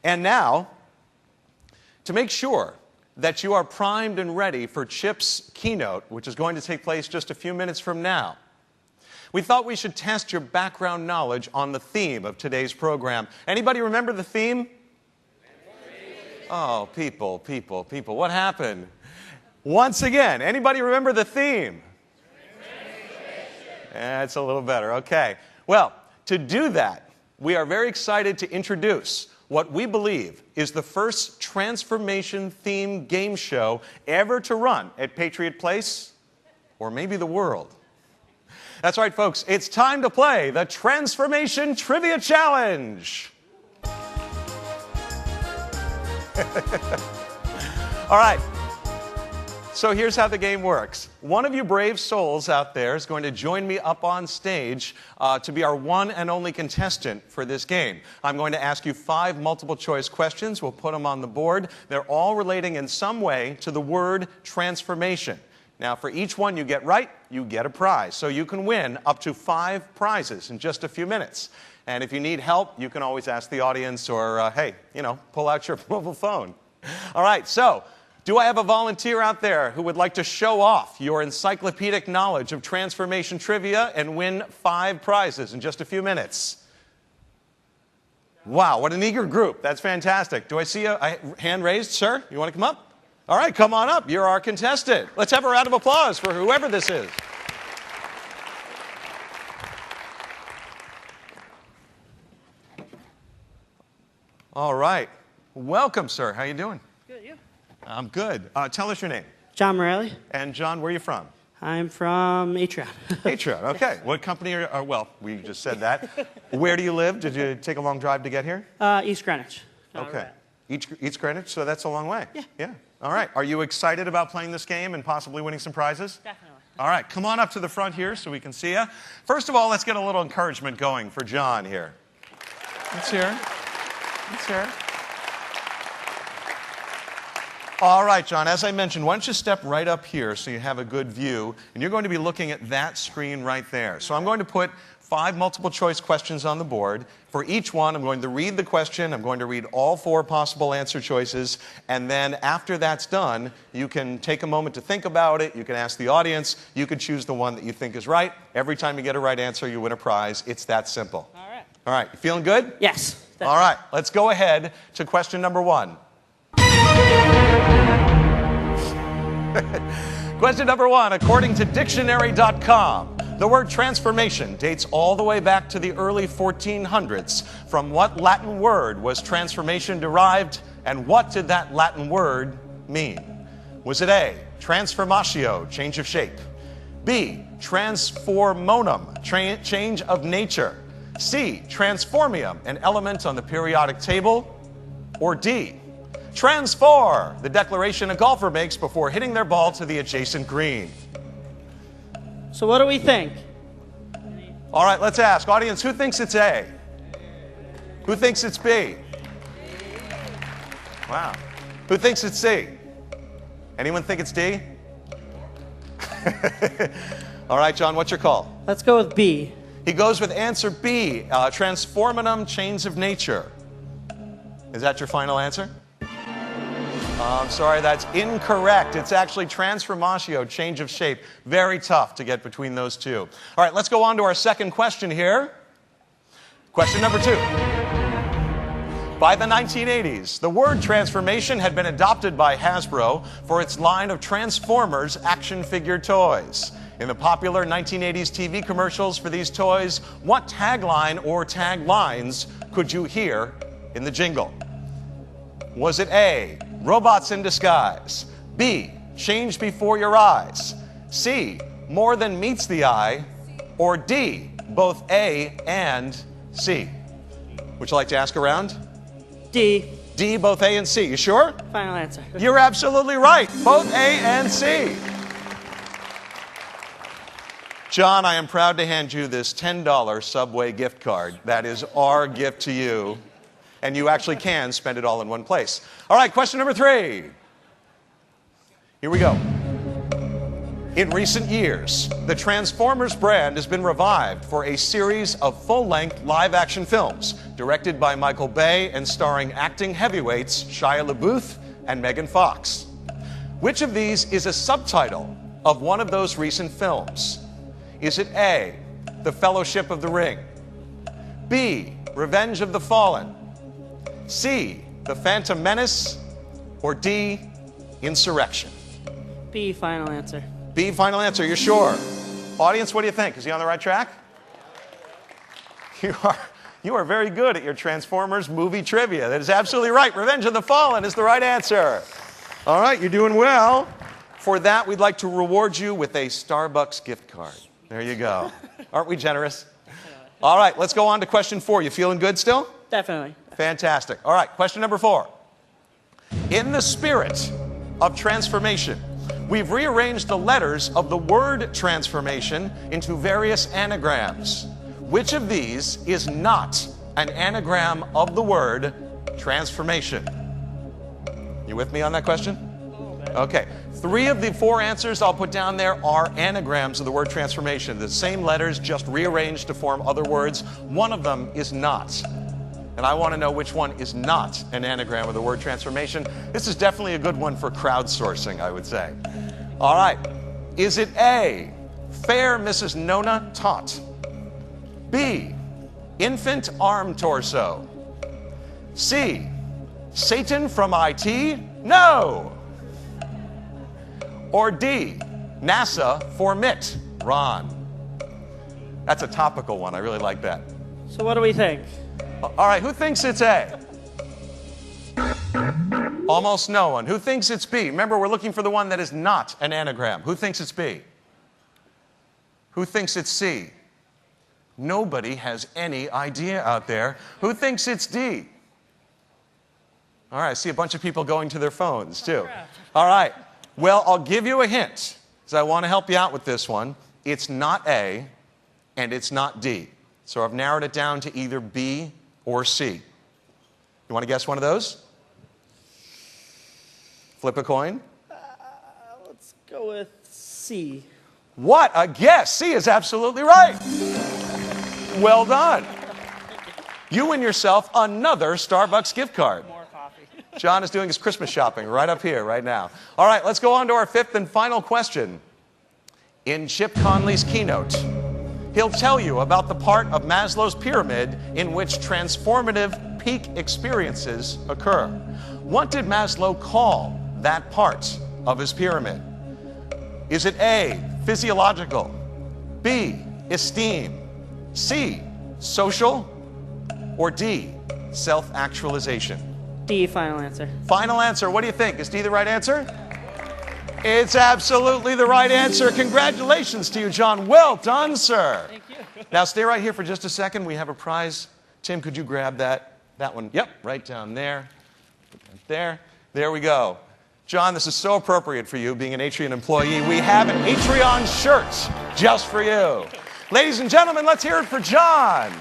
And now, to make sure that you are primed and ready for Chip's keynote, which is going to take place just a few minutes from now, we thought we should test your background knowledge on the theme of today's program. Anybody remember the theme? Oh, people. What happened? Once again, anybody remember the theme? That's a little better. Okay. Well, to do that, we are very excited to introduce what we believe is the first transformation-themed game show ever to run at Patriot Place, or maybe the world. That's right, folks. It's time to play the Transformation Trivia Challenge. All right. So here's how the game works. One of you brave souls out there is going to join me up on stage to be our one and only contestant for this game. I'm going to ask you 5 multiple-choice questions. We'll put them on the board. They're all relating in some way to the word transformation. Now, for each one you get right, you get a prize. So you can win up to 5 prizes in just a few minutes. And if you need help, you can always ask the audience or, hey, pull out your mobile phone. All right, so do I have a volunteer out there who would like to show off your encyclopedic knowledge of transformation trivia and win 5 prizes in just a few minutes? Wow, what an eager group. That's fantastic. Do I see a hand raised, sir? You want to come up? All right, come on up. You're our contestant. Let's have a round of applause for whoever this is. All right. Welcome, sir. How you doing? Good, you? I'm good. Tell us your name. John Morelli. And John, where are you from? I'm from Atrion. Atrion, okay. What company are you? Well, we just said that. Where do you live? Did you take a long drive to get here? East Greenwich. Okay. East Greenwich, so that's a long way. Yeah. All right. Are you excited about playing this game and possibly winning some prizes? Definitely. All right. Come on up to the front here so we can see you. First of all, let's get a little encouragement going for John here. Let's hear. All right, John, as I mentioned, why don't you step right up here so you have a good view, and you're going to be looking at that screen right there. So I'm going to put 5 multiple-choice questions on the board. For each one, I'm going to read the question, I'm going to read all 4 possible answer choices, and then after that's done, you can take a moment to think about it, you can ask the audience, you can choose the one that you think is right. Every time you get a right answer, you win a prize. It's that simple. All right, you feeling good? Yes. Definitely. All right, let's go ahead to question number 1. Question number 1, according to dictionary.com, the word transformation dates all the way back to the early 1400s. From what Latin word was transformation derived, and what did that Latin word mean? Was it A, transformatio, change of shape; B, transformonum, change of nature; C, transformium, an element on the periodic table; or D, transfor, the declaration a golfer makes before hitting their ball to the adjacent green? So what do we think? All right, let's ask. Audience, who thinks it's A? Who thinks it's B? Wow. Who thinks it's C? Anyone think it's D? All right, John, what's your call? Let's go with B. He goes with answer B, transforminum, chains of nature. Is that your final answer? I'm sorry, that's incorrect. It's actually transformatio, change of shape. Very tough to get between those two. All right, let's go on to our second question here. Question number 2. By the 1980s, the word transformation had been adopted by Hasbro for its line of Transformers action figure toys. In the popular 1980s TV commercials for these toys, what tagline or taglines could you hear in the jingle? Was it A, robots in disguise; B, change before your eyes; C, more than meets the eye; or D, both A and C? Would you like to ask around? D. D, both A and C. You sure? Final answer. You're absolutely right. Both A and C. John, I am proud to hand you this $10 Subway gift card. That is our gift to you. And you actually can spend it all in one place. All right, question number 3. Here we go. In recent years, the Transformers brand has been revived for a series of full-length live-action films directed by Michael Bay and starring acting heavyweights Shia LaBeouf and Megan Fox. Which of these is a subtitle of one of those recent films? Is it A, The Fellowship of the Ring, B, Revenge of the Fallen, C, The Phantom Menace, or D, Insurrection? B, final answer. B, final answer, you're sure? Audience, what do you think? Is he on the right track? You are very good at your Transformers movie trivia. That is absolutely right. Revenge of the Fallen is the right answer. All right, you're doing well. For that, we'd like to reward you with a Starbucks gift card. There you go. Aren't we generous? All right, let's go on to question 4. You feeling good still? Definitely. Fantastic. All right, question number 4. In the spirit of transformation, we've rearranged the letters of the word transformation into various anagrams. Which of these is not an anagram of the word transformation? You with me on that question? Okay. 3 of the 4 answers I'll put down there are anagrams of the word transformation. The same letters, just rearranged to form other words. One of them is not. And I want to know which one is not an anagram of the word transformation. This is definitely a good one for crowdsourcing, I would say. All right. Is it A, Fair Mrs. Nona Tot? B, Infant Arm Torso? C, Satan from IT? No! Or D, NASA for MIT? Ron. That's a topical one. I really like that. So what do we think? All right, who thinks it's A? Almost no one. Who thinks it's B? Remember, we're looking for the one that is not an anagram. Who thinks it's B? Who thinks it's C? Nobody has any idea out there. Who thinks it's D? All right, I see a bunch of people going to their phones, too. All right, well, I'll give you a hint, because I want to help you out with this one. It's not A, and it's not D. So I've narrowed it down to either B or C. You want to guess one of those? Flip a coin. Let's go with C. What a guess! C is absolutely right. Well done. You win yourself another Starbucks gift card. More coffee. John is doing his Christmas shopping right up here, right now. All right, let's go on to our 5th and final question. In Chip Conley's keynote, he'll tell you about the part of Maslow's pyramid in which transformative peak experiences occur. What did Maslow call that part of his pyramid? Is it A, physiological, B, esteem, C, social, or D, self-actualization? D, final answer. Final answer. What do you think? Is D the right answer? It's absolutely the right answer. Congratulations to you, John. Well done, sir. Thank you. Now, stay right here for just a second. We have a prize. Tim, could you grab that one? Yep, right down there. Right there. There we go. John, this is so appropriate for you, being an Atrion employee. We have an Atrion shirt just for you. Ladies and gentlemen, let's hear it for John.